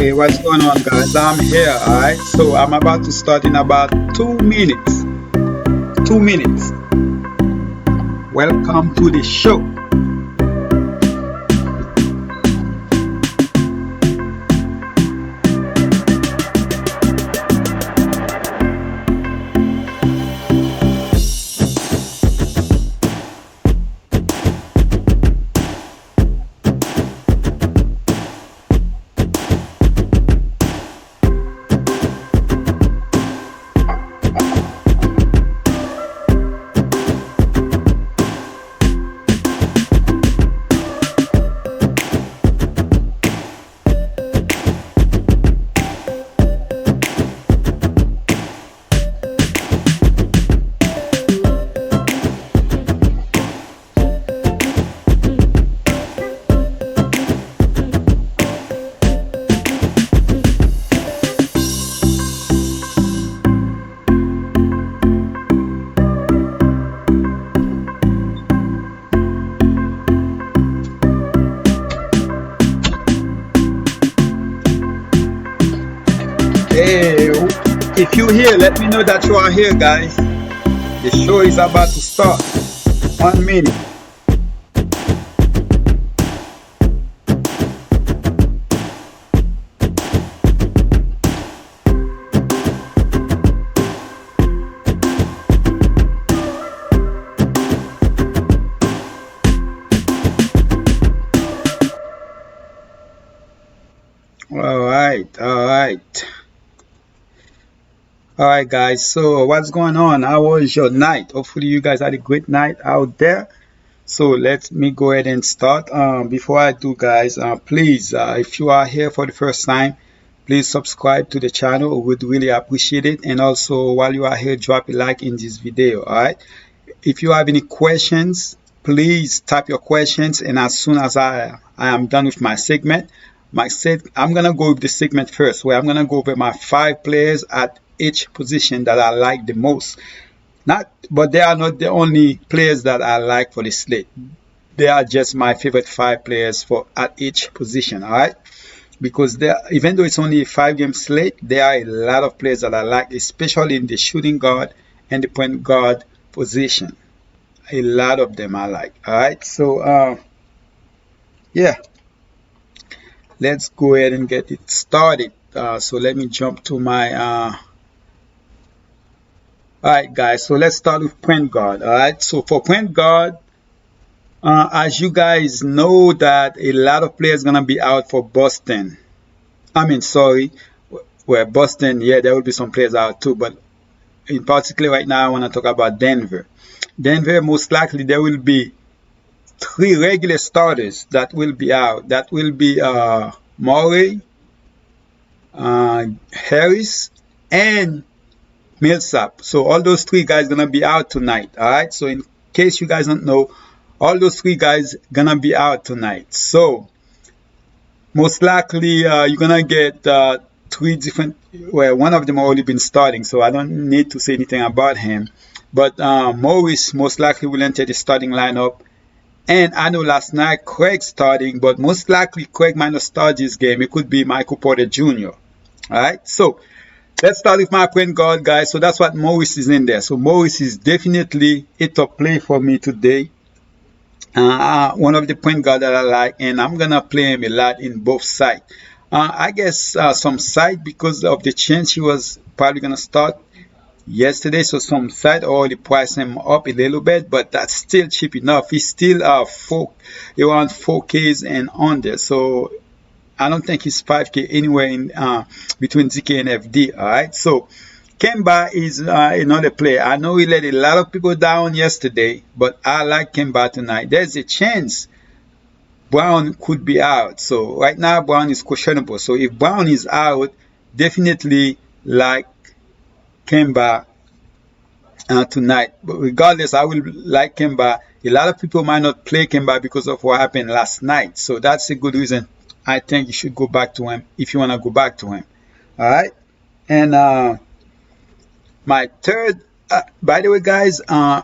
Hey, what's going on, guys? I'm here, alright? So I'm about to start in about 2 minutes. 2 minutes. Welcome to the show. Hey, if you're here, let me know that you are here, guys. The show is about to start. 1 minute. All right. All right, guys. So, what's going on? How was your night? Hopefully, you guys had a great night out there. So, let me go ahead and start. Before I do, guys, please, if you are here for the first time, please subscribe to the channel. We would really appreciate it. And also, while you are here, drop a like in this video. All right. If you have any questions, please type your questions. And as soon as I am done with my segment, I'm gonna go with the segment first, where I'm gonna go over my 5 players at each position that I like the most. But they are not the only players that I like for the slate. They are just my favorite 5 players for at each position. All right, because even though it's only a 5 game slate, there are a lot of players that I like, especially in the shooting guard and the point guard position. A lot of them I like. All right, so yeah, let's go ahead and get it started. So let me jump to my all right, guys, so let's start with point guard. All right, so for point guard, as you guys know that a lot of players gonna be out for Boston. I mean, sorry, where Boston, yeah, there will be some players out too, but in particular right now I want to talk about Denver. Denver, most likely there will be 3 regular starters that will be out. That will be Murray, Harris, and Millsap. So all those 3 guys gonna be out tonight. All right. So in case you guys don't know, all those 3 guys gonna be out tonight. So most likely you're gonna get 3 different. Well, one of them already been starting, so I don't need to say anything about him. But Morris most likely will enter the starting lineup. And I know last night Craig starting, but most likely Craig might not start this game. It could be Michael Porter Jr. All right. So let's start with my point guard, guys. So that's what Morris is in there. So Morris is definitely a top play for me today. One of the point guard that I like, and I'm gonna play him a lot in both sides. I guess some side because of the chance he was probably gonna start yesterday. So some side already priced him up a little bit, but that's still cheap enough. He's still around 4Ks and under. So I don't think he's 5K anywhere in between ZK and FD. All right. So Kemba is another player. I know he let a lot of people down yesterday, but I like Kemba tonight. There's a chance Brown could be out. So right now Brown is questionable. So if Brown is out, definitely like Kemba tonight. But regardless, I will like Kemba. A lot of people might not play Kemba because of what happened last night. So that's a good reason. I think you should go back to him if you want to go back to him. All right. And my third, by the way, guys, my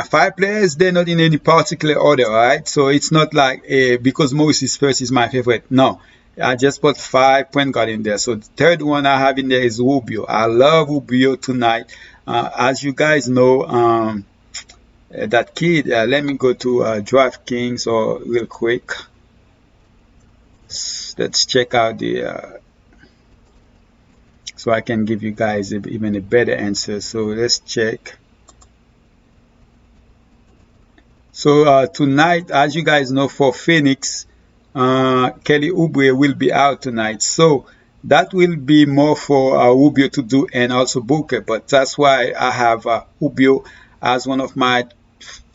5 players, they're not in any particular order. All right. So it's not like because Morris is first is my favorite. No. I just put 5 point guard in there. So the third one I have in there is Rubio. I love Rubio tonight. As you guys know, that kid. Let me go to DraftKings or real quick. Let's check out the so I can give you guys even a better answer. So let's check. So tonight, as you guys know, for Phoenix, Kelly Oubre will be out tonight. So that will be more for Rubio to do and also Booker. But that's why I have Rubio as one of my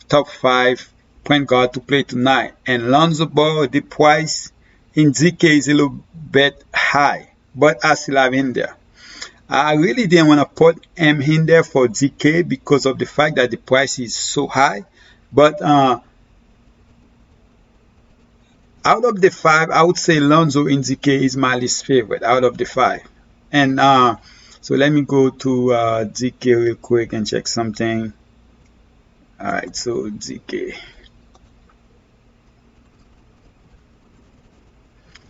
top 5 point guard to play tonight. And Lonzo Ball, the price in DK is a little bit high, but I still have him there. I really didn't want to put him in there for DK because of the fact that the price is so high. But out of the five, I would say Lonzo in DK is my least favorite out of the five. And so let me go to DK real quick and check something. All right, so DK.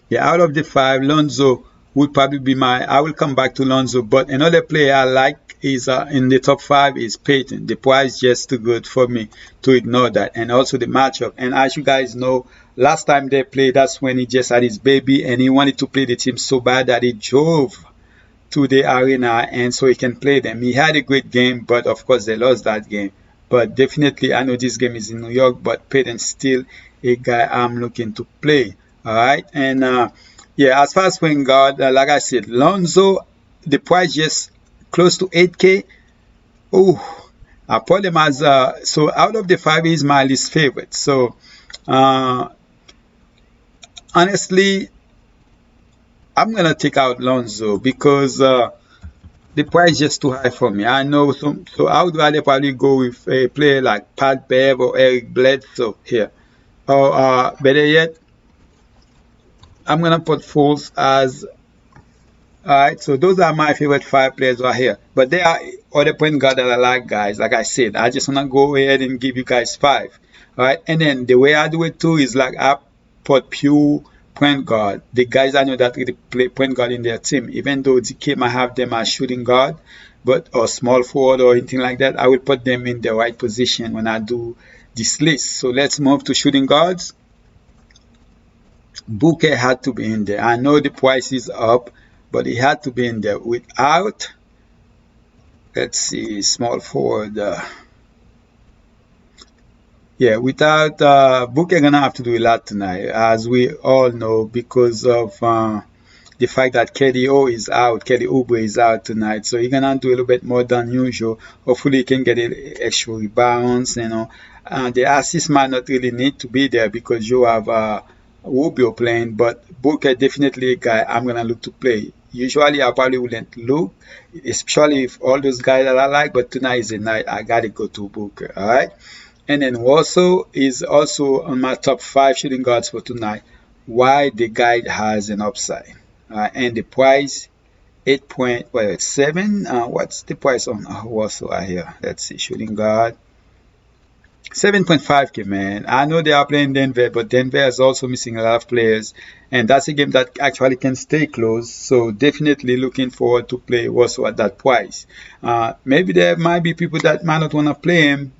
Yeah, out of the five, Lonzo would probably be my. I will come back to Lonzo, but another player I like is in the top five is Peyton. The price just too good for me to ignore that, and also the matchup. And as you guys know, last time they played, that's when he just had his baby, and he wanted to play the team so bad that he drove to the arena and so he can play them. He had a great game, but of course they lost that game. But definitely, I know this game is in New York, but Peyton's still a guy I'm looking to play. All right, and yeah, as far as point guard, like I said, Lonzo, the price just close to 8K. Oh, I put him as so out of the five, he's my least favorite. So uh, honestly, I'm gonna take out Lonzo because the price is just too high for me. I know some, so I would rather probably go with a player like Pat Bev or Eric Bledsoe here. Or better yet, I'm gonna put Foles as alright. So those are my favorite five players right here. But there are other point guard that I like, guys. Like I said, I just wanna go ahead and give you guys five. Alright, and then the way I do it too is like I put pure point guard. The guys I know that really play point guard in their team, even though DK might have them as shooting guard, but or small forward or anything like that, I will put them in the right position when I do this list. So let's move to shooting guards. Booker had to be in there. I know the price is up, but he had to be in there. Without, let's see, small forward. Yeah, without Booker gonna have to do a lot tonight, as we all know, because of the fact that KDO is out, Kelly Oubre is out tonight, so he's gonna do a little bit more than usual. Hopefully, he can get extra rebounds. The assist might not really need to be there because you have Rubio playing, but Booker definitely a guy I'm gonna look to play. Usually, I probably wouldn't look, especially if all those guys that I like, but tonight is a night I gotta go to Booker. All right. And then Warsaw is also on my top five shooting guards for tonight. Why the guy has an upside. And the price 8.7. What's the price on Warsaw right here? Let's see, shooting guard 7.5K, man. I know they are playing Denver, but Denver is also missing a lot of players, and that's a game that actually can stay close. So definitely looking forward to play Warsaw at that price. Maybe there might be people that might not want to play him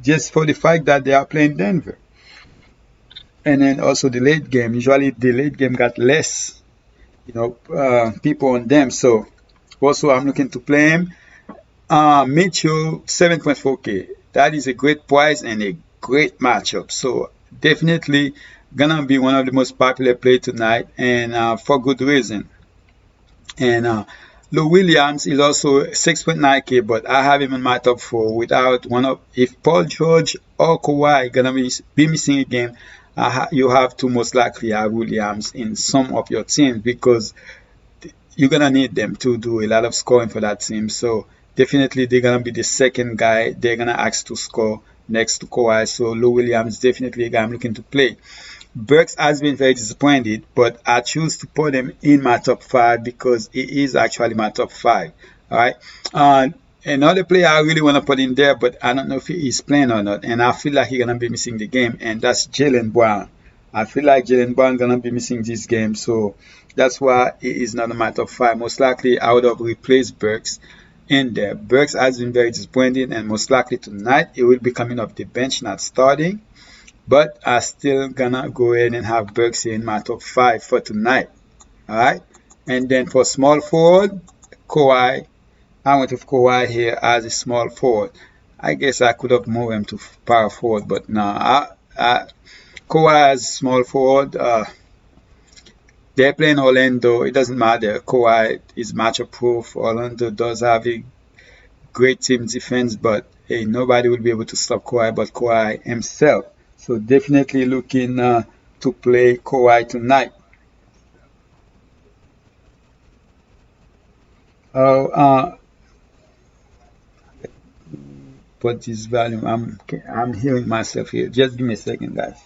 just for the fact that they are playing Denver. And then also the late game. Usually the late game got less, people on them. So also I'm looking to play him. Mitchell 7.4K. That is a great price and a great matchup. So definitely gonna be one of the most popular play tonight, and for good reason. And Lou Williams is also 6.9K, but I have him in my top four without one of. If Paul George or Kawhi gonna be missing a game, you have to most likely have Williams in some of your teams because you're gonna need them to do a lot of scoring for that team. So definitely they're gonna be the second guy they're gonna ask to score next to Kawhi. So Lou Williams definitely a guy I'm looking to play. Burks has been very disappointed, but I choose to put him in my top five because he is actually my top five. All right. Another player I really want to put in there, but I don't know if he is playing or not, and I feel like he's gonna be missing the game, and that's Jalen Brown. I feel like Jalen Brown gonna be missing this game, so that's why it is not a matter of five. Most likely, I would have replaced Burks in there. Burks has been very disappointing, and most likely tonight he will be coming off the bench, not starting. But I still gonna go ahead and have Burks in my top five for tonight. All right, and then for small forward, Kawhi. I went with Kawhi here as a small forward. I guess I could have moved him to power forward, but no, Kawhi as small forward. They're playing Orlando. It doesn't matter. Kawhi is matchup proof. Orlando does have a great team defense, but hey, nobody will be able to stop Kawhi but Kawhi himself. So definitely looking to play Kawhi tonight. Oh, put this volume. I'm hearing myself here. Just give me a second, guys.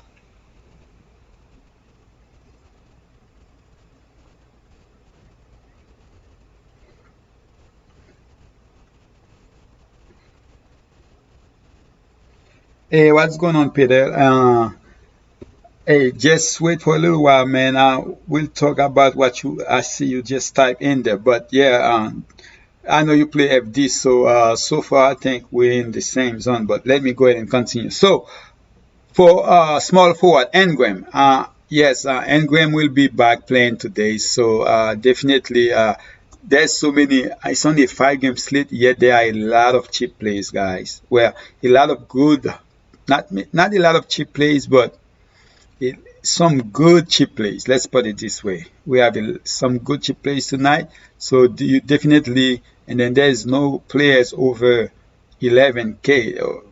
Hey, what's going on, Peter? Hey, just wait for a little while, man. We'll talk about what I see you just type in there. But yeah, I know you play FD, so so far I think we're in the same zone. But let me go ahead and continue. So for small forward, Engram. Yes, Engram will be back playing today. So definitely, there's so many. It's only a 5 game slate, yet there are a lot of cheap plays, guys. Well, a lot of good, not a lot of cheap plays, but some good cheap plays. Let's put it this way. We have some good cheap plays tonight. So do you definitely, and then there's no players over 11K.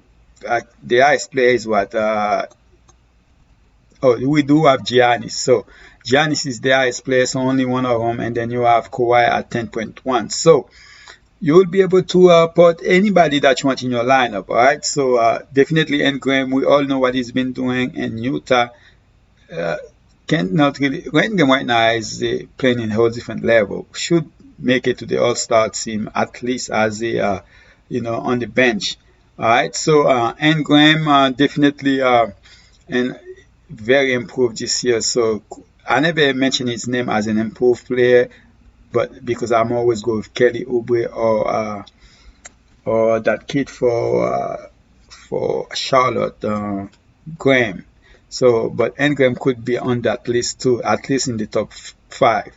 The highest player is what? Oh, we do have Giannis. So Giannis is the highest player, so only one of them. And then you have Kawhi at 10.1. So you will be able to put anybody that you want in your lineup. All right. So definitely Ingram. We all know what he's been doing in Utah. Uh, can't not really. Ingram right now is playing in a whole different level. Should make it to the All Star team at least as a on the bench. All right. So Ingram definitely and very improved this year. So I never mention his name as an improved player, but because I'm always go with Kelly Oubre or that kid for Charlotte, Graham. So, but Engram could be on that list too, at least in the top five.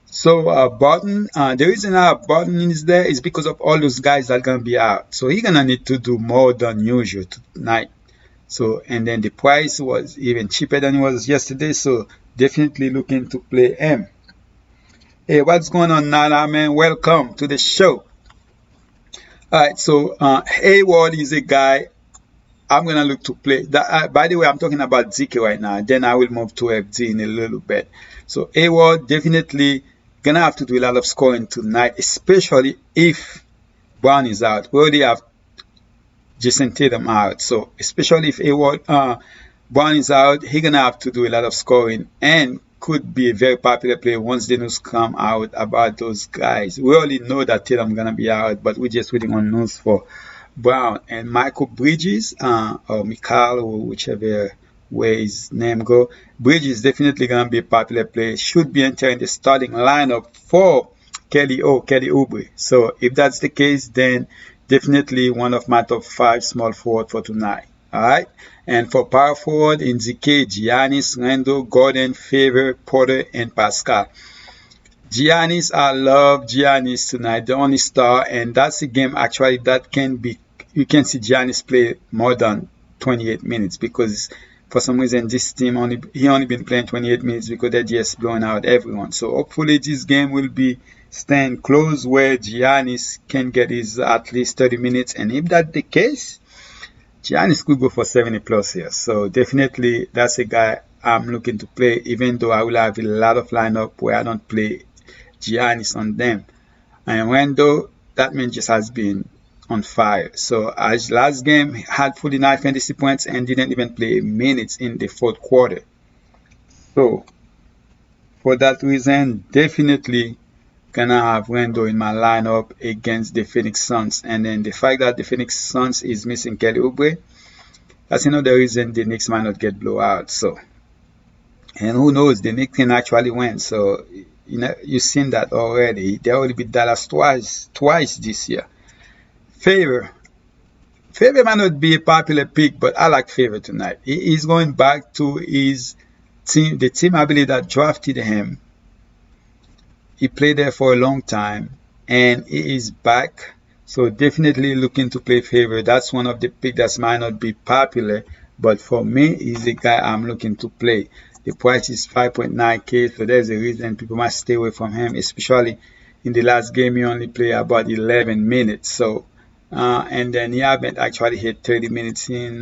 So Barton, the reason I have Barton is there is because of all those guys that are gonna be out. So he's gonna need to do more than usual tonight. So and then the price was even cheaper than it was yesterday. So definitely looking to play him. Hey, what's going on, Nana man? Welcome to the show. All right, so Hayward is a guy I'm gonna look to play. By the way, I'm talking about ZK right now. Then I will move to FD in a little bit. So Hayward definitely gonna have to do a lot of scoring tonight, especially if Brown is out. We already have Jason Tatum out, so especially if Hayward Brown is out, he's gonna have to do a lot of scoring and could be a very popular player once the news come out about those guys. We already know that Tatum gonna be out, but we're just waiting on news for Brown and Michael Bridges, or Mikal, or whichever way his name go. Bridges definitely gonna be a popular player. Should be entering the starting lineup for Kelly Oubre. So if that's the case, then definitely one of my top five small forward for tonight. All right. And for power forward in ZK, Giannis, Randall, Gordon, Favor, Porter, and Pascal. Giannis, I love Giannis tonight, the only star, and that's a game actually that can be. You can see Giannis play more than 28 minutes because for some reason this team only been playing 28 minutes because they're just blowing out everyone. So hopefully this game will be staying close where Giannis can get his at least 30 minutes, and if that's the case, Giannis could go for 70 plus here. So definitely that's a guy I'm looking to play, even though I will have a lot of lineup where I don't play Giannis on them. And Wendell, that man just has been on fire. So as last game had 49 fantasy points and didn't even play minutes in the fourth quarter. So for that reason, definitely gonna have Wendell in my lineup against the Phoenix Suns. And then the fact that the Phoenix Suns is missing Kelly Oubre, that's another reason the Knicks might not get blowout. So And who knows, the Knicks can actually win. So, you've seen that already. They already beat Dallas twice this year. Favor. Favor might not be a popular pick, but I like Favor tonight. He's going back to his team, the team I believe that drafted him. He played there for a long time and he is back. So definitely looking to play Favor. That's one of the picks that might not be popular, but for me, he's the guy I'm looking to play. The price is 5.9K, so there's a reason people might stay away from him, especially in the last game he only played about 11 minutes. So and then he haven't actually hit 30 minutes in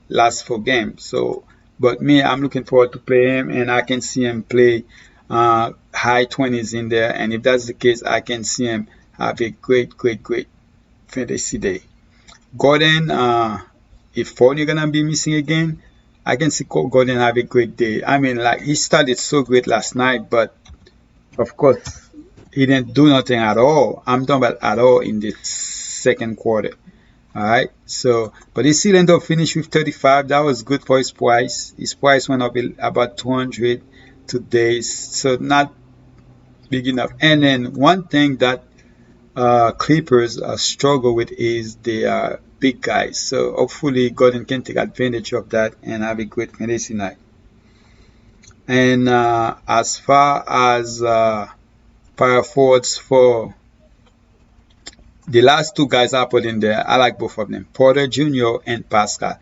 last 4 games. So, but me, I'm looking forward to play him, and I can see him play high 20s in there. And if that's the case, I can see him have a great fantasy day. Gordon, if Fournier gonna be missing again, I can see Gordon have a great day. I mean, like he started so great last night, but of course he didn't do nothing at all. I'm talking about at all in the second quarter. All right. So, but he still ended up finish with 35. That was good for his price. His price went up about 200 today, so not big enough. And then one thing that Clippers struggle with is the big guys. So hopefully Gordon can take advantage of that and have a great fantasy night. And as far as power forwards for the last two guys I put in there, I like both of them, Porter Jr. and Pascal.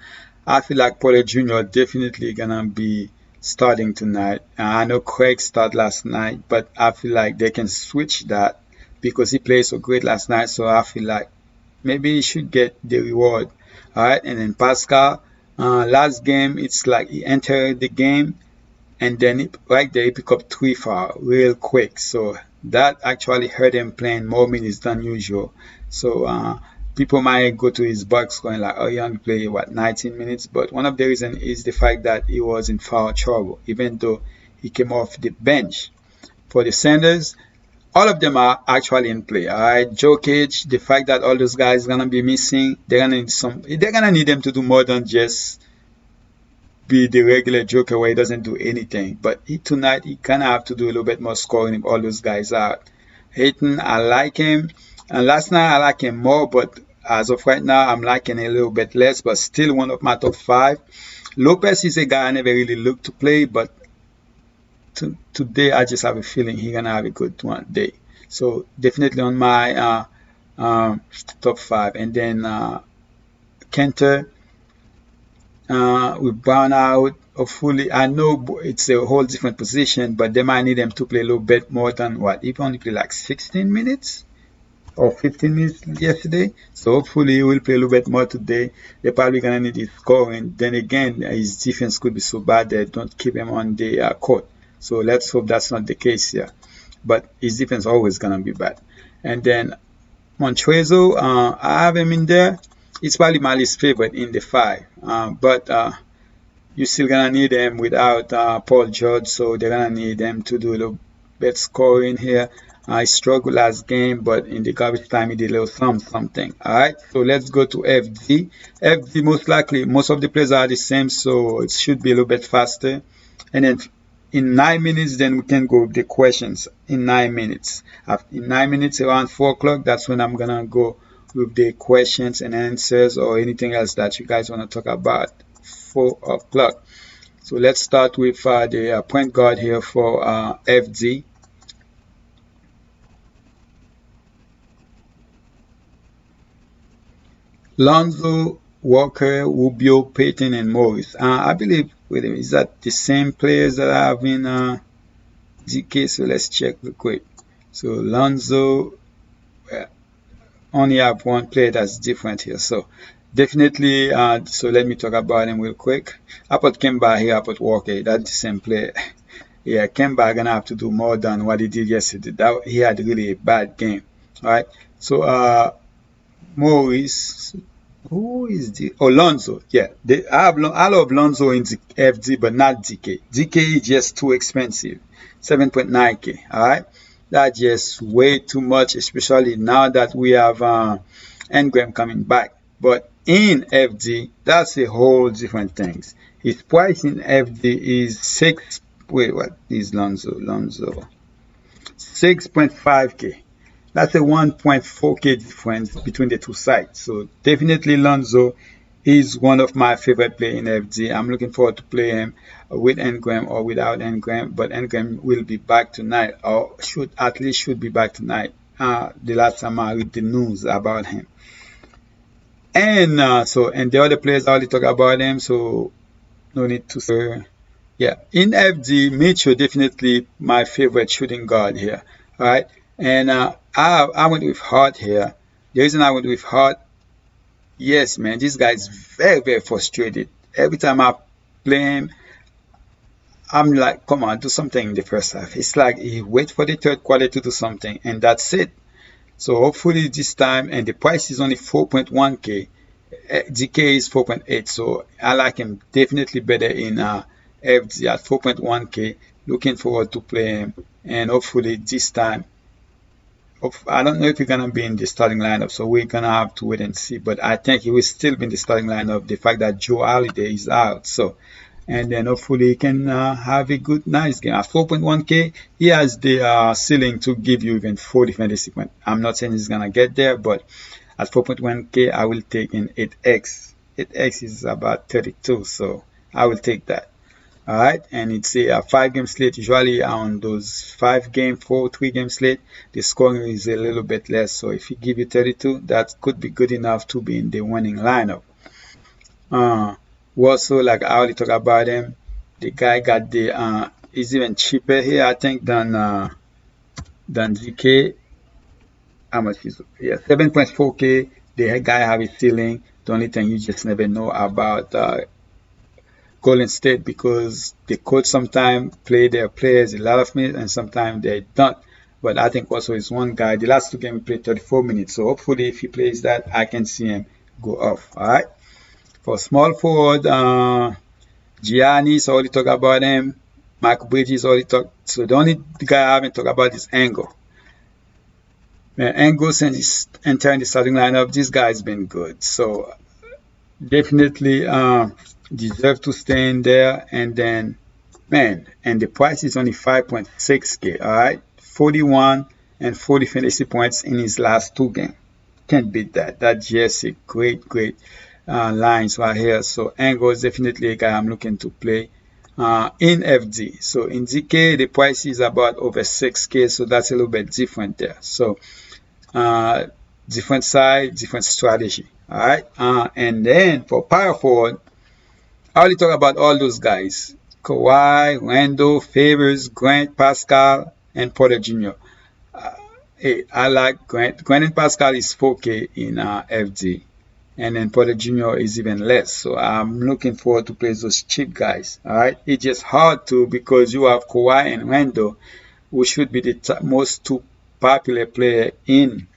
I feel like Porter Jr. definitely gonna be starting tonight. I know Craig started last night, but I feel like they can switch that because he played so great last night. So I feel like maybe he should get the reward. All right, and then Pascal, last game, it's like he entered the game and then right there he picked up 3 foul real quick. So that actually hurt him playing more minutes than usual. So people might go to his box going like, oh, he only played what 19 minutes, but one of the reasons is the fact that he was in foul trouble, even though he came off the bench. For the Sanders, all of them are actually in play. All right, Jokic, the fact that all those guys are gonna be missing, they're gonna need they're gonna need them to do more than just be the regular Joker where he doesn't do anything. But tonight he kind of have to do a little bit more scoring if all those guys out. Hayton, I like him. And last night I like him more, but as of right now I'm liking a little bit less, but still one of my top 5. Lopez is a guy I never really looked to play, but today I just have a feeling he's gonna have a good one day. So definitely on my top 5. And then Kenter, with Brown out, hopefully, I know it's a whole different position, but they might need them to play a little bit more than what? He only played like 16 minutes or 15 minutes yesterday. So hopefully he will play a little bit more today. They're probably going to need his scoring. Then again, his defense could be so bad they don't keep him on the court. So let's hope that's not the case here. But his defense always going to be bad. And then Montrezl, I have him in there. It's probably my least favorite in the 5. But you're still going to need them without Paul George, so they're going to need them to do a little bit scoring here. I struggled last game, but in the garbage time, he did a little something. All right, so let's go to FD. FD, most likely, most of the players are the same, so it should be a little bit faster. And then in 9 minutes, then we can go with the questions in 9 minutes. In 9 minutes, around 4 o'clock, that's when I'm going to go with the questions and answers or anything else that you guys want to talk about. 4 o'clock. So let's start with the point guard here for FD. Lonzo, Walker, Rubio, Payton, and Morris. I believe, wait a minute, is that the same players that I have in GK? So let's check real quick. So Lonzo, only have one player that's different here. So definitely, so let me talk about him real quick. I put Kemba here, I put Walker. That's the same player. Yeah, Kemba gonna have to do more than what he did yesterday. He had really a bad game. All right. So Morris, who is the Lonzo? Yeah, I love Lonzo in the FD, but not DK. DK is just too expensive, 7.9K. All right, that's just way too much, especially now that we have Engram coming back. But in FD, that's a whole different thing. His price in FD is Wait, what is Lonzo? Lonzo 6.5K. That's a 1.4K difference between the two sides. So definitely Lonzo is one of my favorite players in FG. I'm looking forward to play him with Engram or without Engram, but Engram will be back tonight, or should at least should be back tonight. The last time I read the news about him. And the other players I already talk about them, so no need to say. Yeah, in FG, Mitchell definitely my favorite shooting guard here. All right, and I went with Hart here. The reason I went with Hart, yes, man, this guy is very frustrated. Every time I play him, I'm like, come on, do something in the first half. It's like he wait for the third quarter to do something, and that's it. So hopefully this time, and the price is only 4.1K. DK is 4.8, so I like him definitely better in FG at 4.1K. Looking forward to play him, and hopefully this time, I don't know if he's gonna be in the starting lineup, so we're gonna have to wait and see. But I think he will still be in the starting lineup. The fact that Joe Holiday is out, so and then hopefully he can have a good, nice game. At 4.1K, he has the ceiling to give you even 40 fantasy points. I'm not saying he's gonna get there, but at 4.1K, I will take an 8X. 8X is about 32, so I will take that. All right, and it's a 5 game slate. Usually on those 5 game, 3 game slate, the scoring is a little bit less. So if he give you 32, that could be good enough to be in the winning lineup. Uh, Also, like I already talked about him, the guy got the is even cheaper here, I think, than GK. How much is it? Yeah, 7.4K. The guy have a ceiling. The only thing you just never know about Golden State because the coach sometimes play their players a lot of minutes and sometimes they don't. But I think also is one guy. The last 2 games he played 34 minutes. So hopefully if he plays that, I can see him go off. All right. For small forward, Giannis already talked about him. Mark Bridges already talked. So the only guy I haven't talked about is Angle. Angle since he's entering the starting lineup, this guy's been good. So definitely deserve to stay in there. And then, man, and the price is only 5.6K. All right, 41 and 40 fantasy points in his last 2 games. Can't beat that. That's just a great lines right here. So Angle is definitely a guy I'm looking to play in FD. So in DK, the price is about over 6K. So that's a little bit different there. So uh, different side, different strategy. All right. And then for power forward, I already talk about all those guys. Kawhi, Randall, Favors, Grant, Pascal, and Porter Jr. Hey, I like Grant. Grant and Pascal is 4K in FD. And then Porter Jr. is even less. So I'm looking forward to play those cheap guys. All right. It's just hard to because you have Kawhi and Randall, who should be the most two popular player in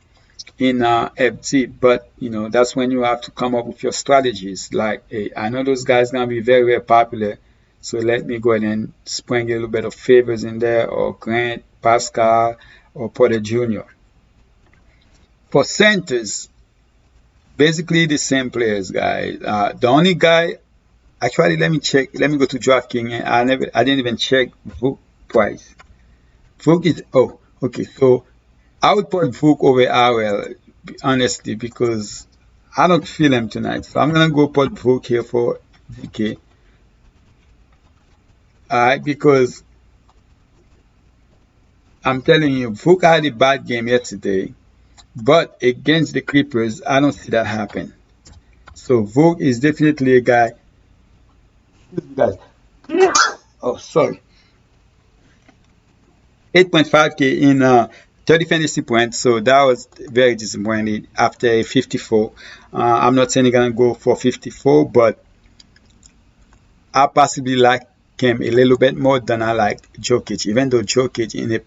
FT, but that's when you have to come up with your strategies. Like, hey, I know those guys gonna be very popular, so let me go ahead and spring a little bit of favors in there, or Grant, Pascal, or Porter Jr. For centers, basically the same players, guys. The only guy, actually, let me check. Let me go to DraftKings, and I didn't even check Vuk price. Vuk is okay. So I would put Vuk over Arel, honestly, because I don't feel him tonight. So I'm gonna go put Vuk here for DK. Alright, because I'm telling you, Vuk had a bad game yesterday, but against the Clippers, I don't see that happen. So Vuk is definitely a guy. Guys, oh sorry, 8.5K in 30 fantasy points. So that was very disappointing after a 54. I'm not saying he's gonna go for 54, but I possibly like him a little bit more than I like Jokic, even though Jokic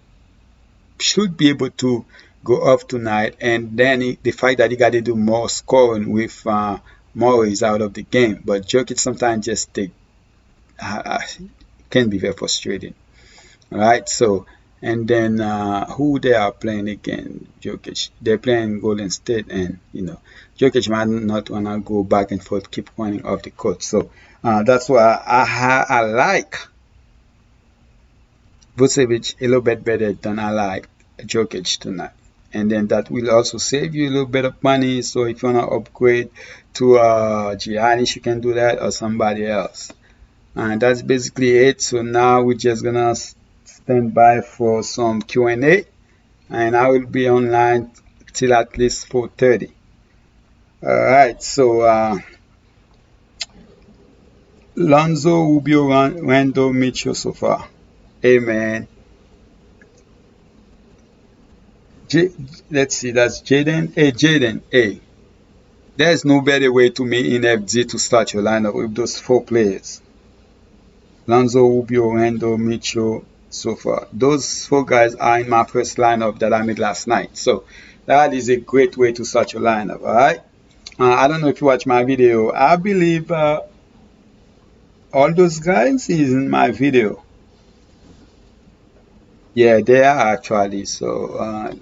should be able to go off tonight. And then the fact that he got to do more scoring with Morris out of the game. But Jokic sometimes just uh, can be very frustrating. All right, so and then who they are playing again? Jokic. They're playing Golden State, and Jokic might not wanna go back and forth, keep running off the court. So that's why I like Vucevic a little bit better than I like Jokic tonight. And then that will also save you a little bit of money. So if you want to upgrade to Giannis, you can do that or somebody else. And that's basically it. So now we're just gonna stand by for some Q&A, and I will be online till at least 4:30. All right. So Lonzo, Rubio, Randall, Mitchell so far. Hey man. J- let's see. That's Jaden. Hey Jaden. Hey. There's no better way to me in FG to start your lineup with those four players. Lonzo, Rubio, Randall, Mitchell, so far. Those four guys are in my first lineup that I made last night. So that is a great way to start your lineup, all right? I don't know if you watch my video. I believe all those guys is in my video. Yeah, they are actually. So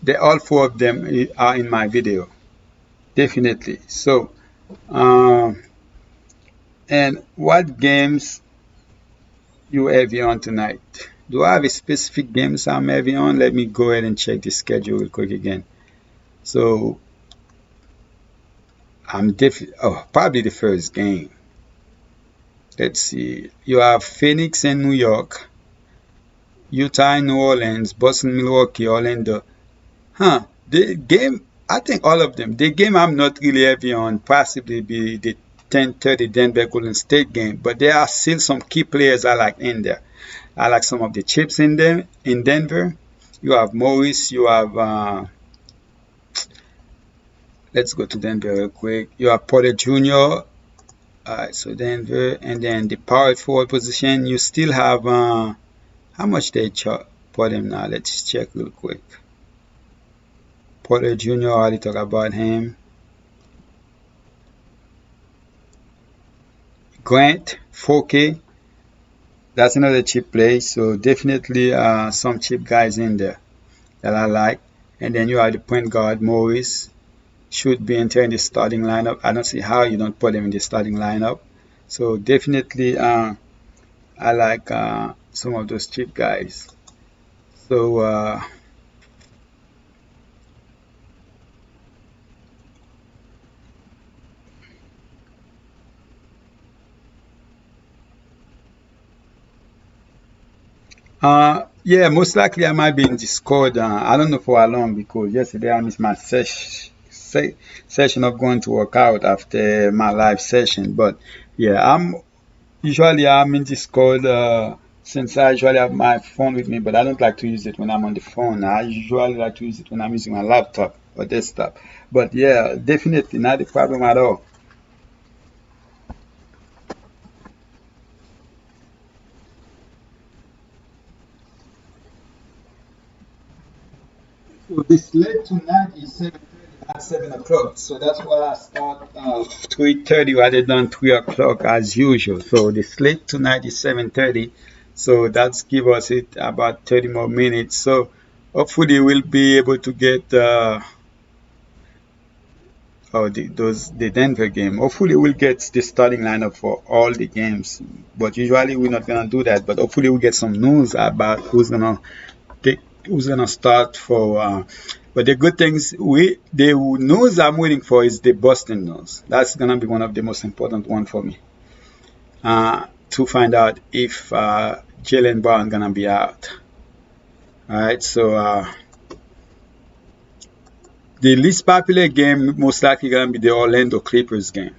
they all four of them are in my video, definitely. So um, and what games you heavy on tonight? Do I have a specific games I'm heavy on? Let me go ahead and check the schedule real quick again. So probably the first game. Let's see. You have Phoenix and New York, Utah and New Orleans, Boston, Milwaukee, Orlando. Huh. The game, I think all of them. The game I'm not really heavy on possibly be the 10:30 Denver Golden State game, but there are still some key players I like in there. I like some of the chips in them in Denver. You have Morris, you have let's go to Denver real quick. You have Porter Jr. Alright, so Denver, and then the power forward position, you still have how much they for them now? Let's check real quick. Porter Jr. already talk about him. Grant 4K, that's another cheap play. So definitely some cheap guys in there that I like. And then you have the point guard Morris, should be entering the starting lineup. I don't see how you don't put him in the starting lineup. So definitely I like some of those cheap guys. So yeah, most likely I might be in Discord. I don't know for how long because yesterday I missed my session of going to work out after my live session. But yeah, I'm in Discord since I usually have my phone with me, but I don't like to use it when I'm on the phone. I usually like to use it when I'm using my laptop or desktop. But yeah, definitely not a problem at all. So the slate tonight is 7:30 at 7 o'clock. So that's why I start 3:30 rather than 3 o'clock as usual. So the slate tonight is 7:30. So that's give us it about 30 more minutes. So hopefully we'll be able to get the Denver game. Hopefully we'll get the starting lineup for all the games. But usually we're not gonna do that. But hopefully we'll get some news about who's gonna start for. But the good things the news I'm waiting for is the Boston news. That's gonna be one of the most important one for me to find out if Jalen Brown gonna be out. All right, so the least popular game most likely gonna be the Orlando Clippers game.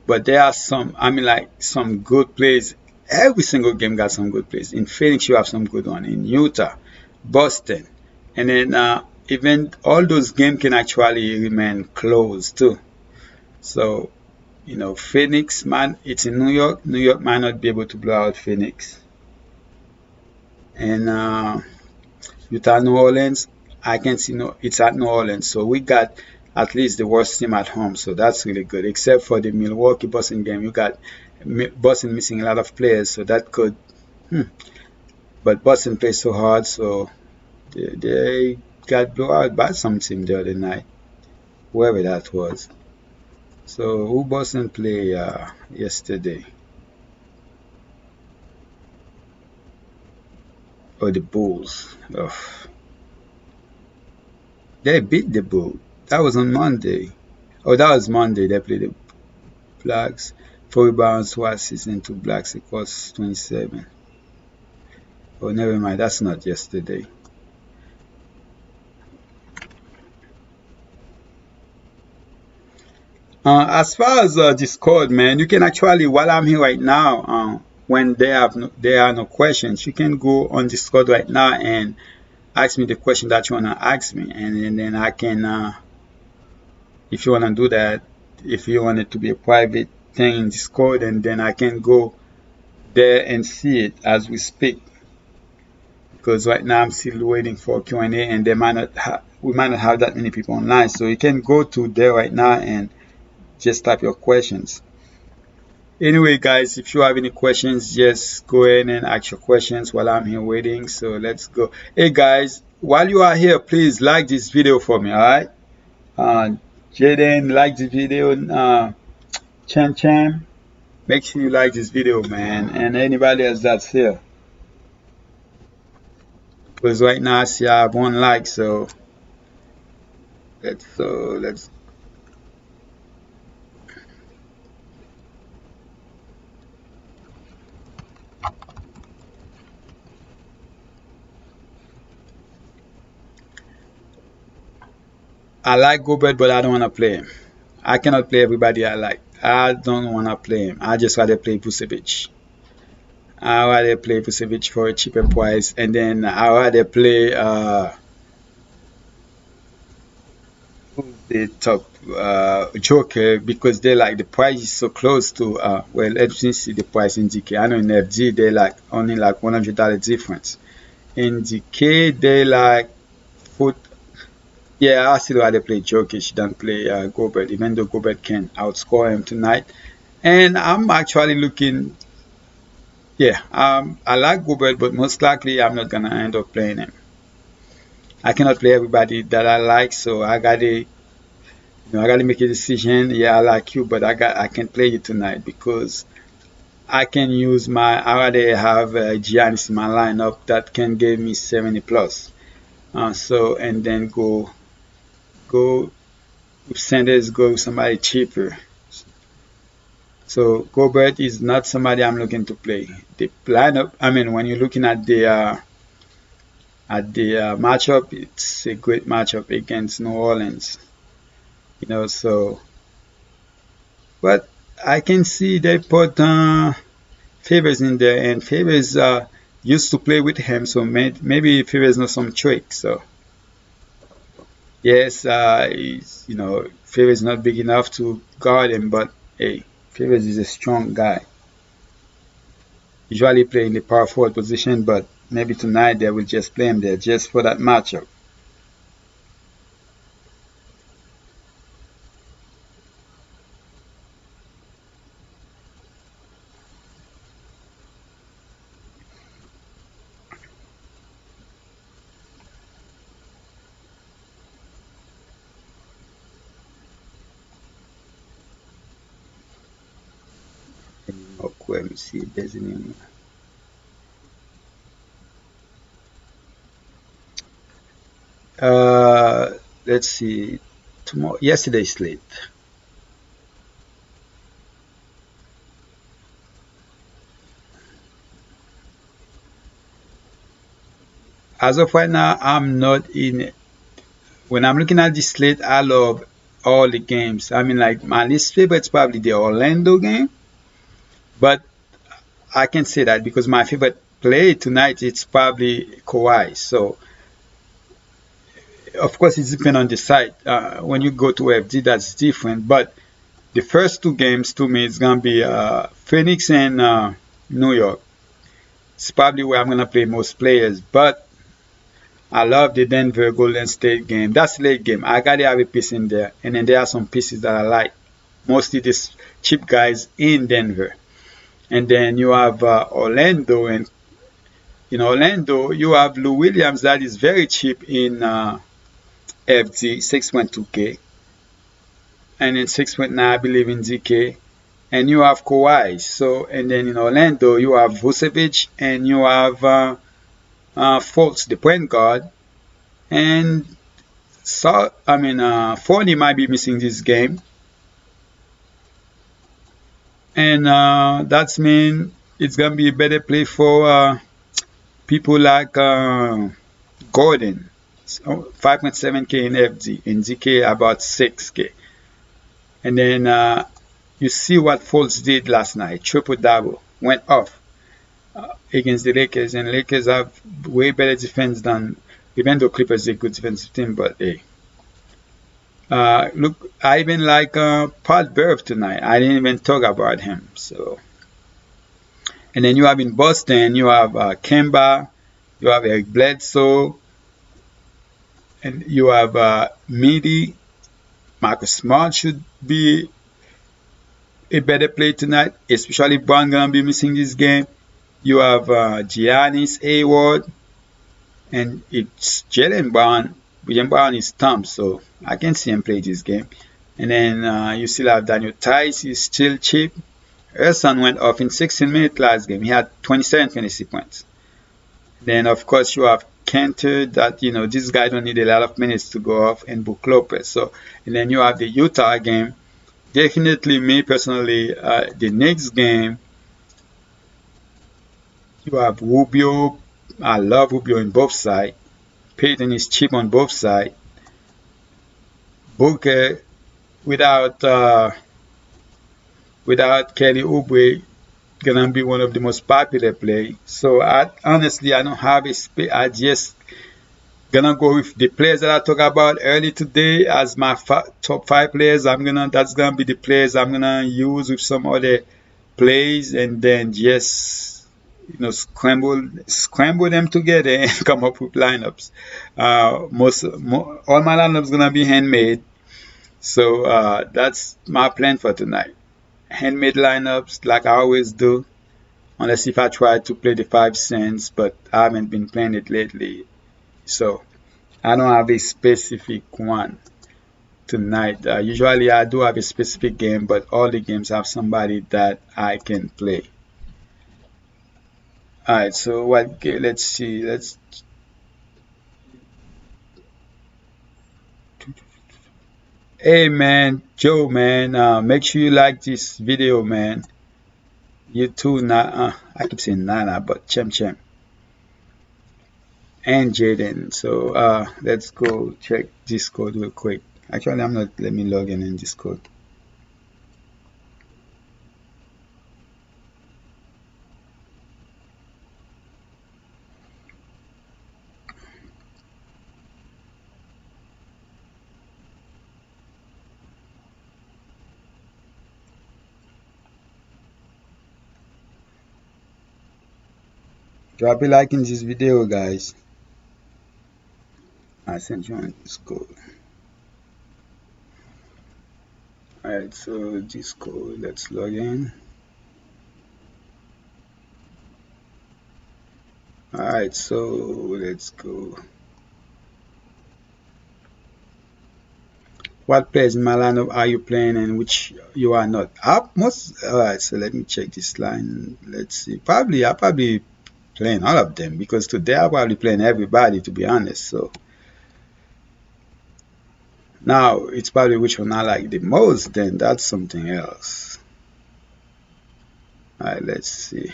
But there are some, I mean, like some good plays. Every single game got some good plays. In Phoenix, you have some good one. In Utah, Boston, and then even all those games can actually remain close too. So Phoenix, man, it's in New York. New York might not be able to blow out Phoenix, and Utah, New Orleans, I can see no, it's at New Orleans. So we got at least the worst team at home. So that's really good. Except for the Milwaukee Boston game, you got Boston missing a lot of players. So that could, hmm. But Boston plays so hard, so they got blown out by some team the other night, whoever that was. So who Boston play yesterday? or the Bulls. Ugh. They beat the Bulls. That was on Monday. Oh, that was Monday. They played the Blacks. 4 rebounds, 2 assists, and 2 blocks equals 27. Oh, never mind. That's not yesterday. As far as Discord, man, you can actually, while I'm here right now, when there are no questions, you can go on Discord right now and ask me the question that you wanna ask me, and then I can, if you wanna do that, if you want it to be a private thing in Discord, and then I can go there and see it as we speak. Because right now I'm still waiting for Q&A, and we might not have that many people online, so you can go to there right now and just type your questions. Anyway, guys, if you have any questions, just go ahead and ask your questions while I'm here waiting. So let's go. Hey, guys, while you are here, please like this video for me, all right? Jaden, like this video. Chan Chan, make sure you like this video, man. And anybody else that's here. Because right now I see I have 1 like, so let's. I like Gobert, but I don't want to play him. I cannot play everybody I like. I don't want to play him. I just rather play Vucevic. I rather play Vucevic for a cheaper price, and then I rather play the top Joker, because they like the price is so close to well, let me see the price in DK. I know in FG they like only like $100 difference. In DK they like foot. Yeah, I still rather play Jokic than play Gobert, even though Gobert can outscore him tonight. And I'm actually looking. Yeah, I like Gobert, but most likely I'm not gonna end up playing him. I cannot play everybody that I like, so I gotta make a decision. Yeah, I like you, but I can play you tonight because I can use I rather have Giannis in my lineup that can give me 70 plus. So and then go with Sanders, go with somebody cheaper. So Gobert is not somebody I'm looking to play. The lineup, I mean, when you're looking at the matchup, it's a great matchup against New Orleans. So but I can see they put Favors in there, and Favors used to play with him, so maybe Favors knows some tricks. So yes, Favors not big enough to guard him, but hey, Favors is a strong guy. Usually play in the power forward position, but maybe tonight they will just play him there just for that matchup. Okay, let me see if there's any. Uh, let's see. Tomorrow, yesterday's slate. As of right now, I'm not in it. When I'm looking at this slate, I love all the games. I mean, like my least favorite is probably the Orlando game, but I can say that because my favorite play tonight it's probably Kawhi. So of course it depends on the site. When you go to FD, that's different. But the first 2 games to me it's gonna be Phoenix and New York. It's probably where I'm gonna play most players, but I love the Denver Golden State game. That's late game. I gotta have a piece in there, and then there are some pieces that I like. Mostly these cheap guys in Denver, and then you have Orlando, and in Orlando you have Lou Williams that is very cheap in FD 6.2K, and in 6.9 I believe in DK, and you have Kawhi. So and then in Orlando you have Vucevic and you have Fultz, the point guard, and Forney might be missing this game, and that's mean it's gonna be a better play for people like Gordon, so 5.7K in FD, in DK about 6K, and then you see what Fultz did last night, triple double, went off against the Lakers, and Lakers have way better defense than, even though Clippers is a good defensive team, but hey. Look, I even like Pat Bev tonight. I didn't even talk about him. So, and then you have in Boston, you have Kemba, you have Eric Bledsoe, and you have Midi. Marcus Smart should be a better play tonight, especially Brown gonna be missing this game. You have Giannis Hayward, and it's Jalen Brown. William Brown is thumb, so I can see him play this game. And then you still have Daniel Tice, he's still cheap. Ersan went off in 16 minutes last game. He had 27 fantasy points. Then, of course, you have Cantor that, this guy don't need a lot of minutes to go off, and Brook Lopez. So, and then you have the Utah game. Definitely, me personally, the next game, you have Rubio. I love Rubio on both sides. Payton is cheap on both sides. Booker, without Kelly Oubre, gonna be one of the most popular play. So honestly, I don't have a space. I just gonna go with the players that I talked about early today as my top 5 players. That's gonna be the players I'm gonna use with some other plays, and then just scramble them together and come up with lineups. All my lineups gonna be handmade. So that's my plan for tonight. Handmade lineups like I always do, unless if I try to play the 5 cents, but I haven't been playing it lately. So I don't have a specific one tonight. Usually I do have a specific game, but all the games have somebody that I can play. Alright, so let's see. Hey man, Joe man, make sure you like this video, man. You too, I keep saying Nana, but Chem and Jaden. So let's go check Discord real quick. Actually, I'm not. Let me log in Discord. Drop a like in this video, guys. I sent you on Discord. Alright, so Discord, let's log in. Alright, so let's go. What players in my lineup are you playing and which you are not? Alright, so let me check this line. Let's see. I'll probably playing all of them because today I'll probably playing everybody, to be honest. So now it's probably which one I like the most, then that's something else. Alright, let's see.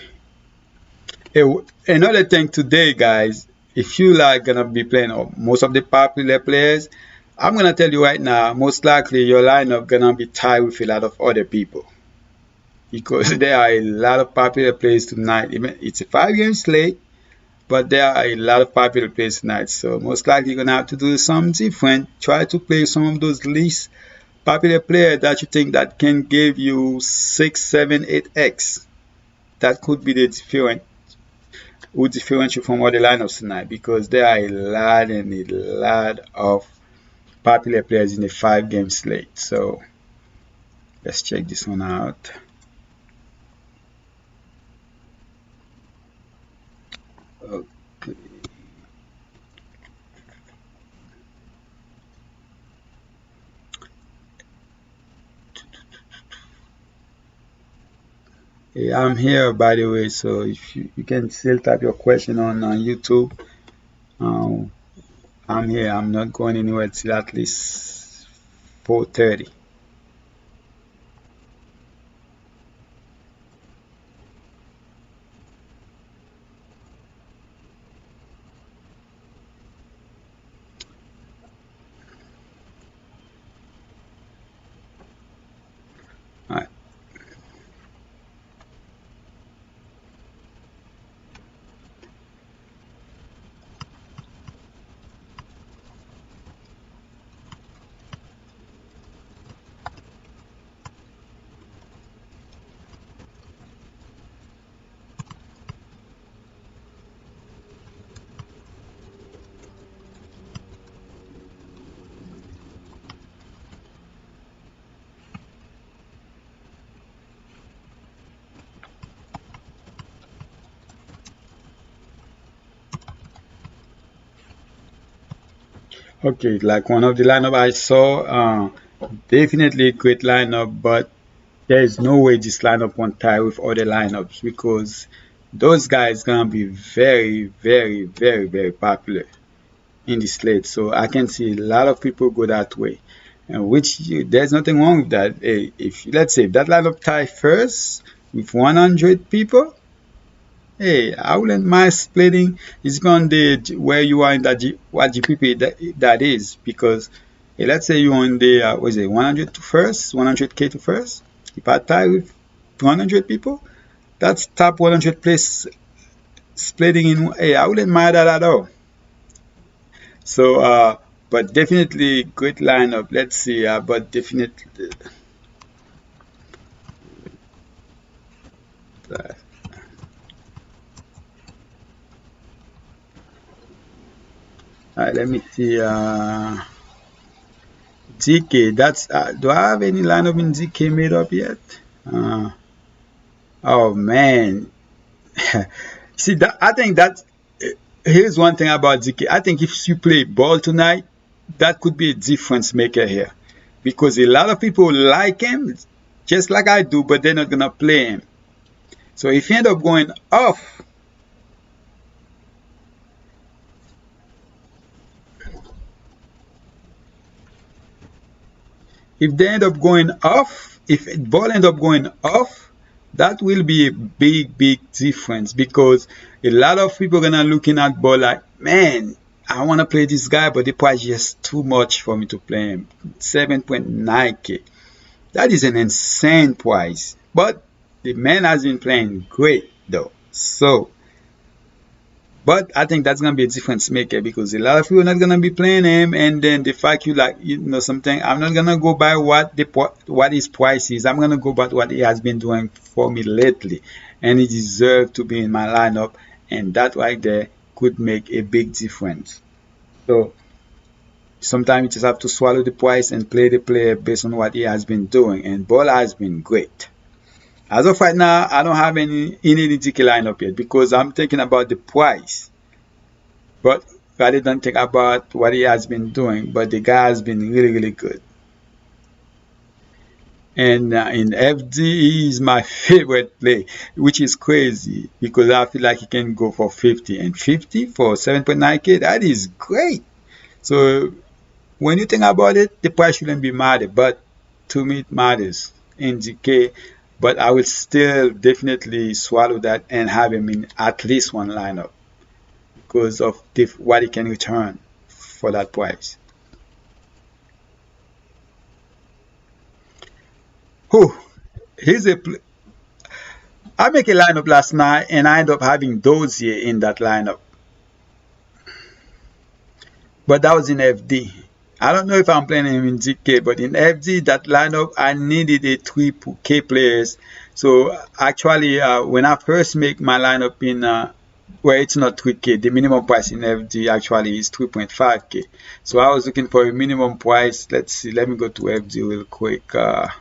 Another thing today, guys, if you like gonna be playing most of the popular players, I'm gonna tell you right now, most likely your lineup gonna be tied with a lot of other people because there are a lot of popular players tonight. It's a 5-game slate, but there are a lot of popular players tonight. So most likely you're gonna have to do something different. Try to play some of those least popular players that you think that can give you 6, 7, 8x. That could be the different. Would differentiate from other lineups tonight because there are a lot of popular players in the 5-game slate. So let's check this one out. Okay. Hey, I'm here by the way, so if you can still type your question on YouTube, Um, I'm here. I'm not going anywhere till at least 4:30. All right. Okay, like one of the lineup I saw, definitely a great lineup, but there is no way this lineup won't tie with other lineups because those guys gonna be very, very, very, very popular in the slate. So I can see a lot of people go that way, and there's nothing wrong with that. If let's say if that lineup tie first with 100 people, hey, I wouldn't mind splitting. It's going to where you are in that what GPP that is because hey, let's say you're on the what is it 100 to first, 100K to first. If I tie with 100 people, that's top 100 place splitting in. Hey, I wouldn't mind that at all. So, but definitely great lineup. Let's see, but definitely. Uh, let me see. ZK. That's. Do I have any lineup in ZK made up yet? Uh, oh man. See that I think that here's one thing about ZK. I think if you play ball tonight, that could be a difference maker here, because a lot of people like him, just like I do, but they're not gonna play him. So if you end up going off, if they end up going off, if ball end up going off, that will be a big, big difference because a lot of people are gonna looking at ball like, man, I want to play this guy, but the price is just too much for me to play him. 7.9K. That is an insane price. But the man has been playing great though. So but I think that's gonna be a difference maker because a lot of people are not gonna be playing him, and then the fact you like, something. I'm not gonna go by what his price is. I'm gonna go by what he has been doing for me lately, and he deserves to be in my lineup, and that right there could make a big difference. So sometimes you just have to swallow the price and play the player based on what he has been doing, and Bola has been great. As of right now, I don't have any DK lineup yet because I'm thinking about the price. But rather than think about what he has been doing, but the guy has been really, really good. And in FD, he is my favorite play, which is crazy because I feel like he can go for 50 and 50 for 7.9K. That is great. So when you think about it, the price shouldn't be matter, but to me it matters in DK. But I will still definitely swallow that and have him in at least one lineup because of what he can return for that price. Whew, here's I make a lineup last night and I end up having Dozier in that lineup, but that was in FD. I don't know if I'm playing him in GK, but in FD that lineup I needed a 3K players. So actually, when I first make my lineup in where it's not 3K, the minimum price in FD actually is 3.5K. So I was looking for a minimum price. Let's see. Let me go to FD real quick. I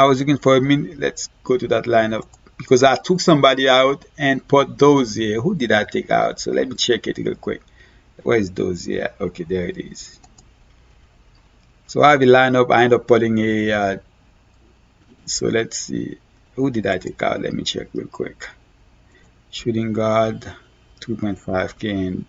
was looking for a minute. Let's go to that lineup because I took somebody out and put Dozier. Who did I take out? So let me check it real quick. Where is Dozier? Okay, there it is. So I have a lineup. I end up putting a. So let's see. Who did I take out? Let me check real quick. Shooting guard, 2.5K.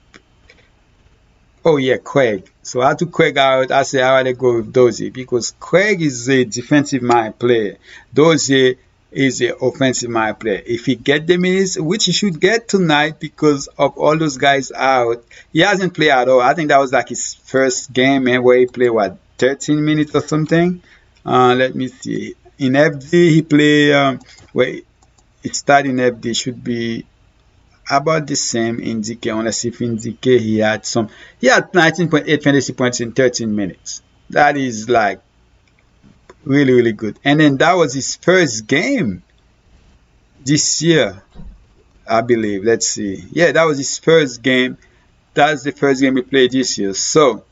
Oh yeah, Craig. So I took Craig out. I said I rather go with Dozie because Craig is a defensive mind player. Dozie is a offensive mind player. If he get the minutes, which he should get tonight because of all those guys out, he hasn't played at all. I think that was like his first game, man, where he played what 13 minutes or something. Let me see. In FD he played. Wait, it started in FD should be about the same in DK, unless if in DK he had 19.8 fantasy points in 13 minutes. That is like really, really good. And then that was his first game this year, I believe. Let's see. Yeah, that was his first game. That's the first game he played this year. So,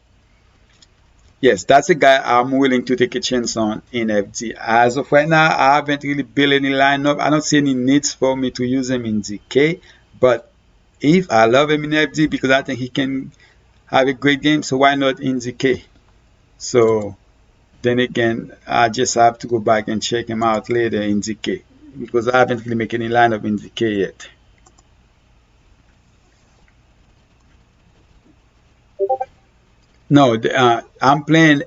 yes, that's a guy I'm willing to take a chance on in FD. As of right now, I haven't really built any lineup. I don't see any needs for me to use him in DK. But if I love him in FD because I think he can have a great game, so why not in ZK? So then again, I just have to go back and check him out later in ZK because I haven't really made any lineup in ZK yet. No, I'm playing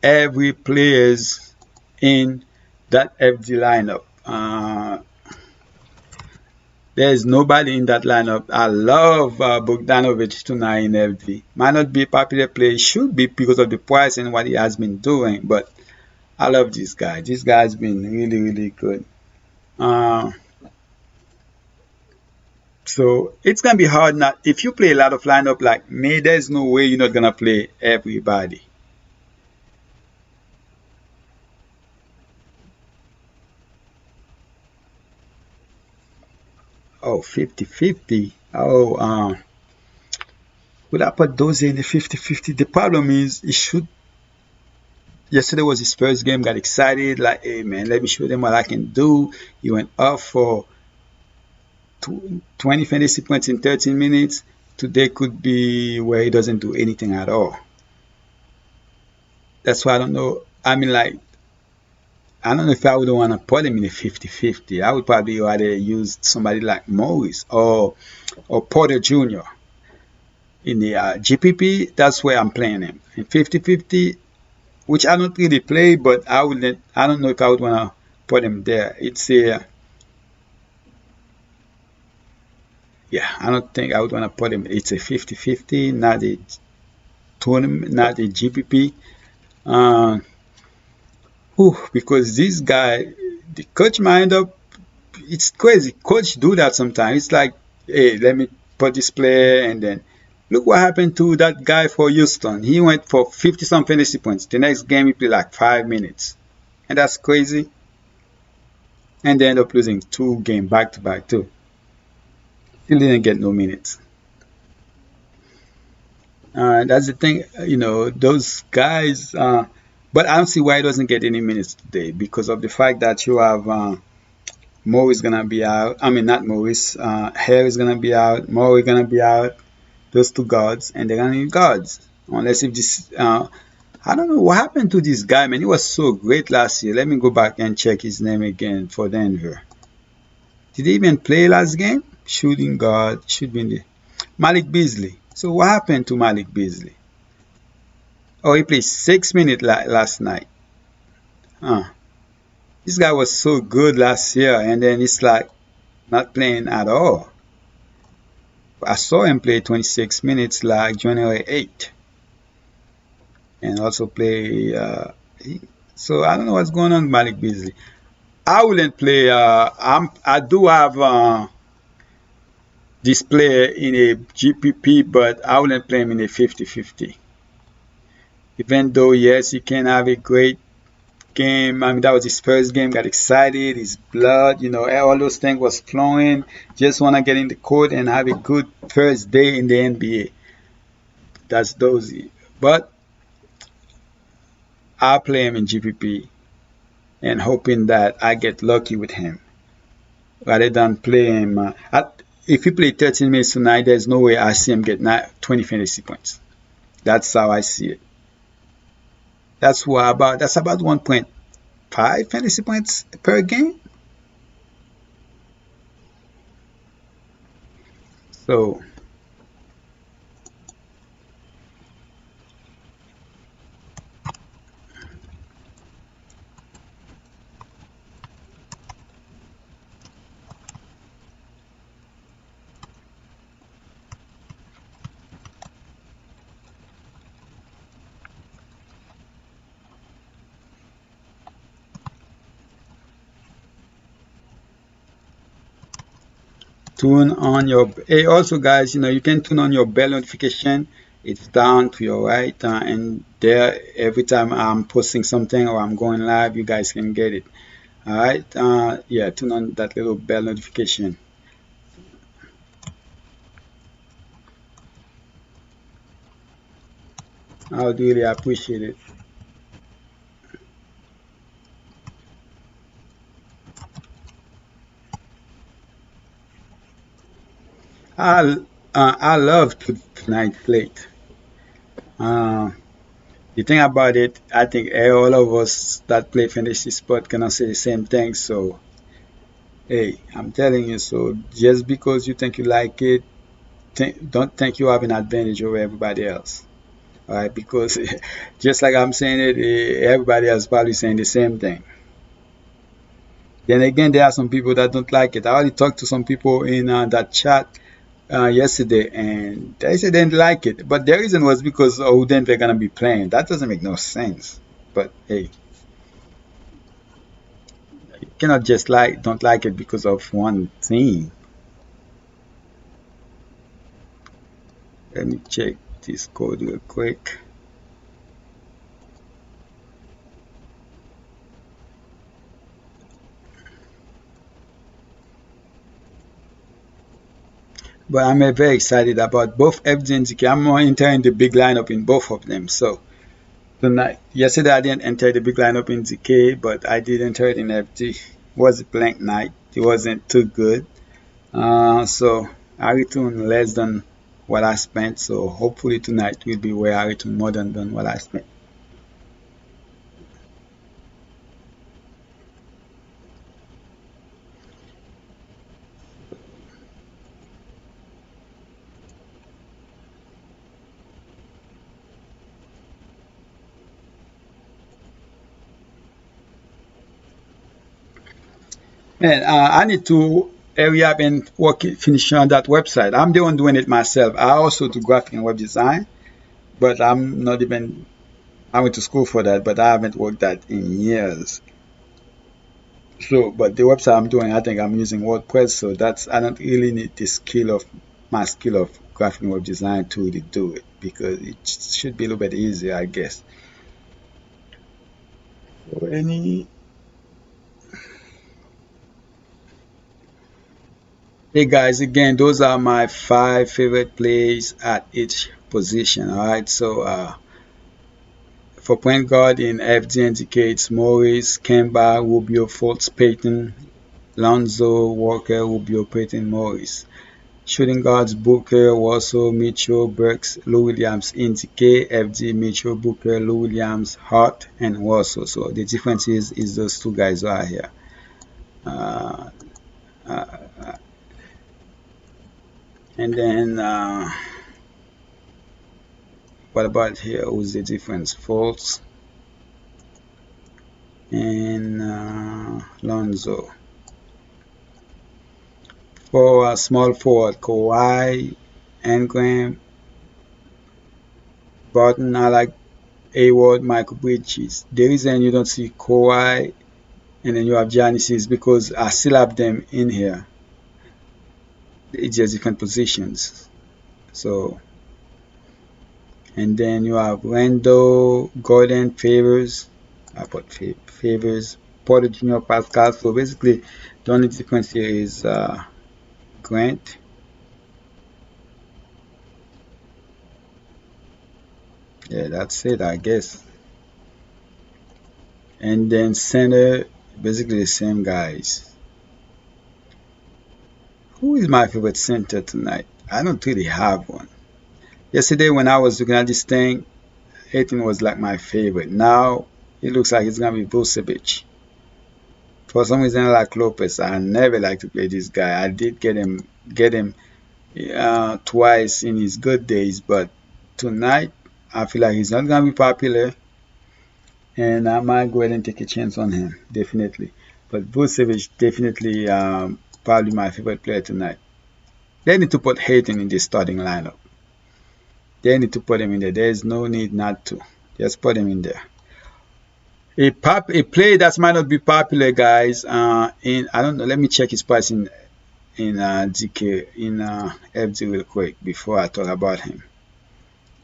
every players in that FD lineup. There's nobody in that lineup. I love Bogdanovich tonight in FD. Might not be a popular player, should be because of the price and what he has been doing, but I love this guy. This guy's been really, really good. Uh, so it's gonna be hard not if you play a lot of lineup like me. There's no way you're not gonna play everybody. Oh, 50-50. Oh, would I put those in the 50-50? The problem is, he should. Yesterday was his first game. Got excited, like, hey man, let me show them what I can do. He went off for 20 fantasy points in 13 minutes. Today could be where he doesn't do anything at all. That's why I don't know. I mean, like, I don't know if I would want to put him in a 50-50. I would probably rather use somebody like Morris or Porter Jr. in the GPP. That's where I'm playing him. In 50-50, which I don't really play, but I don't know if I would want to put him there. It's a, yeah, I don't think I would want to put him. It's a 50-50, not a tournament, not a GPP. Uh, because this guy, the coach might end up it's crazy. Coach do that sometimes. It's like, hey, let me put this player and then look what happened to that guy for Houston. He went for 50 some fantasy points. The next game he played like 5 minutes. And that's crazy. And they end up losing two games back to back too. Still didn't get no minutes. That's the thing, those guys. But I don't see why he doesn't get any minutes today because of the fact that you have Mo is gonna be out. I mean, not Maurice. Hare is gonna be out. Mo is gonna be out. Those two guards, and they're gonna need guards. Unless if this, I don't know what happened to this guy, man. He was so great last year. Let me go back and check his name again for Denver. Did he even play last game? Shooting guard should be in the Malik Beasley. So what happened to Malik Beasley? Oh, he played 6 minutes last night. Huh. This guy was so good last year, and then it's like not playing at all. I saw him play 26 minutes like January 8th and also play. So I don't know what's going on with Malik Beasley. I wouldn't play. I do have this player in a GPP, but I wouldn't play him in a 50-50. Even though, yes, he can have a great game. I mean, that was his first game. Got excited. His blood, all those things was flowing. Just want to get in the court and have a good first day in the NBA. That's those. But I'll play him in GPP and hoping that I get lucky with him rather than play him. If he play 13 minutes tonight, there's no way I see him get 20 fantasy points. That's how I see it. That's about 1.5 fantasy points per game. So Turn on your, hey, also guys, you can turn on your bell notification. It's down to your right, and there every time I'm posting something or I'm going live, you guys can get it. All right, yeah, turn on that little bell notification. I would really appreciate it. I love tonight's plate. uh, the thing about it, I think all of us that play fantasy sport gonna say the same thing. So hey, I'm telling you, so just because you think you like it, don't think you have an advantage over everybody else. All right, because just like I'm saying it, everybody else probably saying the same thing. Then again, there are some people that don't like it. I already talked to some people in that chat yesterday, and they said they didn't like it. But the reason was because oh, then they're gonna be playing. That doesn't make no sense. But hey, you cannot just don't like it because of one thing. Let me check this code real quick. But I'm very excited about both FD and DK. I'm entering the big lineup in both of them. So tonight, yesterday I didn't enter the big lineup in DK, but I did enter it in FD. It was a blank night. It wasn't too good. So I returned less than what I spent. So hopefully tonight will be where I return more than what I spent. And I need to hurry up and finish on that website. I'm the one doing it myself. I also do graphic and web design, but I'm not even, I went to school for that, but I haven't worked that in years. So, but the website I'm doing, I think I'm using WordPress, so I don't really need the my skill of graphic and web design to really do it because it should be a little bit easier, I guess. So hey guys, again, those are my 5 favorite plays at each position. All right, so for point guard in FD indicates Morris, Kemba, Rubio, Fultz, Payton, Lonzo, Walker, Rubio, Payton, Morris. Shooting guards Booker, Russell, Mitchell, Burks, Lou Williams, Indicate, FD, Mitchell, Booker, Lou Williams, Hart, and Russell. So the difference is those two guys right here. Uh, uh, and then what about here? Who's the difference? Fultz and Lonzo. For a small forward, Kawhi, Ingram, Barton, I like Hayward, Michael Bridges. The reason you don't see Kawhi and then you have Giannis is because I still have them in here. It's just different positions. So, and then you have Randall, Gordon, Favors. I put Favors, Porter Jr., Pascal. So basically, the only difference here is Grant. Yeah, that's it, I guess. And then center, basically the same guys. Who is my favorite center tonight? I don't really have one. Yesterday when I was looking at this thing, 18 was like my favorite. Now it looks like it's gonna be Vucevic. For some reason, I like Lopez. I never like to play this guy. I did get him twice in his good days, but tonight I feel like he's not gonna be popular, and I might go ahead and take a chance on him, definitely. But Vucevic definitely probably my favorite player tonight. They need to put Hayton in the starting lineup. They need to put him in there. There is no need not to. Just put him in there. A play that might not be popular, guys. In I don't know. Let me check his price in in DK in FD real quick before I talk about him.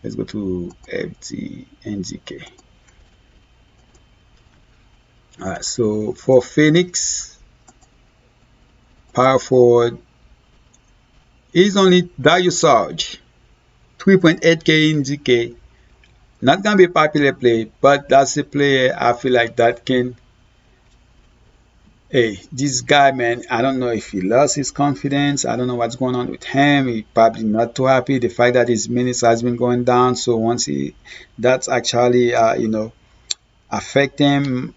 Let's go to FD and DK. Alright, so for Phoenix, power forward is only Darius Sarge, 3.8k in DK. Not gonna be a popular play, but that's a player I feel like that can. Hey, this guy, man, I don't know if he lost his confidence. I don't know what's going on with him. He probably not too happy. The fact that his minutes has been going down. So once that's actually, affect him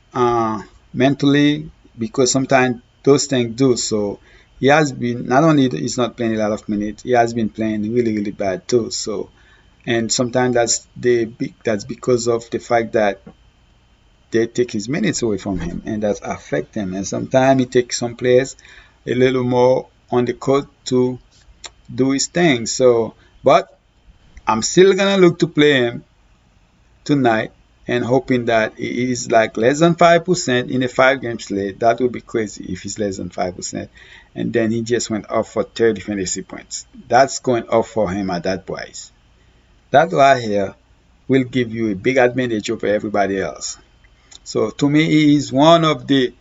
mentally because sometimes those things do. So he has been not only he's not playing a lot of minutes, he has been playing really really bad too. So and sometimes that's because of the fact that they take his minutes away from him and that affect him. And sometimes he takes some players a little more on the court to do his thing. So, but I'm still gonna look to play him tonight and hoping that he is like less than 5% in a 5 game slate. That would be crazy if he's less than 5%. And then he just went off for 30 fantasy points. That's going off for him at that price. That right here will give you a big advantage over everybody else. So to me, he is one of the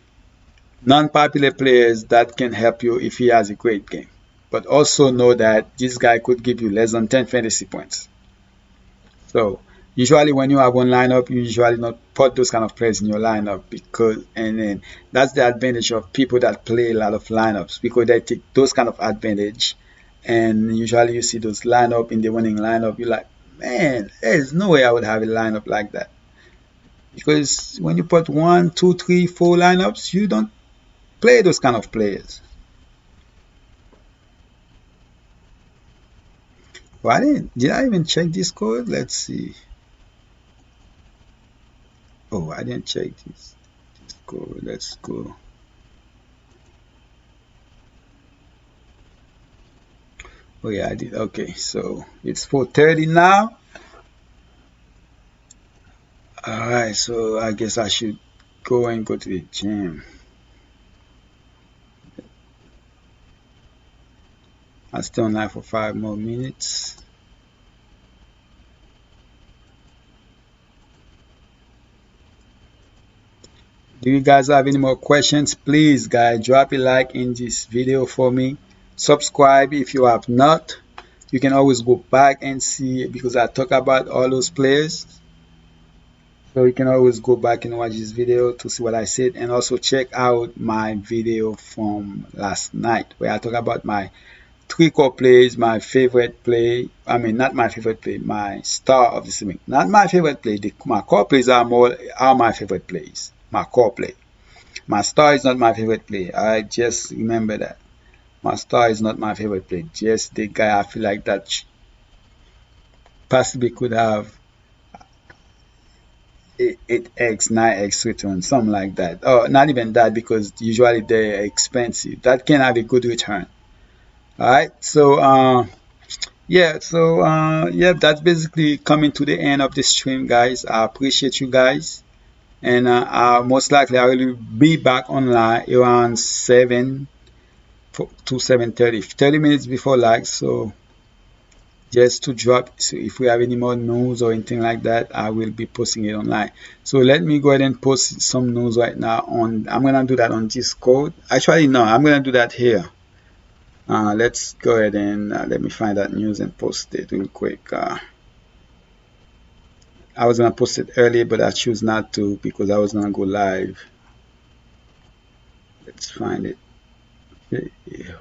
non-popular players that can help you if he has a great game. But also know that this guy could give you less than 10 fantasy points. So usually when you have one lineup, you usually not put those kind of players in your lineup because and then that's the advantage of people that play a lot of lineups because they take those kind of advantage and usually you see those lineup in the winning lineup, you're like, man, there's no way I would have a lineup like that. Because when you put 1, 2, 3, 4 lineups, you don't play those kind of players. Well, did I even check this code? Let's see. Oh, I didn't check this code. Let's go. Oh yeah, I did. Okay, so it's 4:30 now. All right, so I guess I should go to the gym. I'll stay online for 5 more minutes. Do you guys have any more questions? Please, guys, drop a like in this video for me. Subscribe if you have not. You can always go back and see because I talk about all those players. So you can always go back and watch this video to see what I said and also check out my video from last night where I talk about my 3 core plays, my favorite play. I mean, not my favorite play, my star of the season. Not my favorite play. My core plays are my favorite plays. My core play. My star is not my favorite play. I just remember that. My star is not my favorite play. Just the guy I feel like that possibly could have 8x, 9x return, something like that. Oh, not even that because usually they're expensive. That can have a good return. All right. So, yeah, that's basically coming to the end of the stream, guys. I appreciate you guys. And most likely I will be back online around 7 to 7:30, 30 minutes before like so just to drop. So if we have any more news or anything like that, I will be posting it online. So let me go ahead and post some news right now on. I'm gonna do that on Discord. Actually, no, I'm gonna do that here. Let's go ahead and let me find that news and post it real quick. I was gonna post it earlier, but I choose not to because I was gonna go live. Let's find it. Yeah.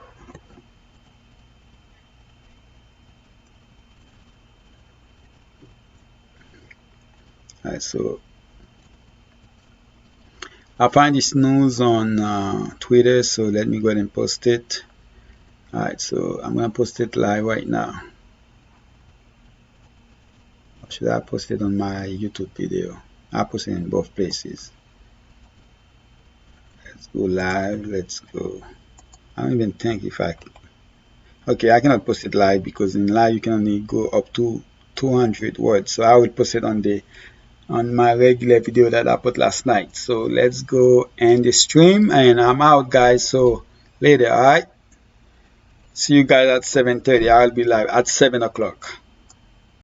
Alright, so I find this news on Twitter, so let me go ahead and post it. Alright, so I'm gonna post it live right now. Or should I post it on my YouTube video? I'll post it in both places. Let's go live. Let's go. I don't even think if I. Okay, I cannot post it live because in live you can only go up to 200 words. So I will post it on my regular video that I put last night. So let's go end the stream and I'm out, guys. So later, alright? See you guys at 7:30. I'll be live at 7 o'clock.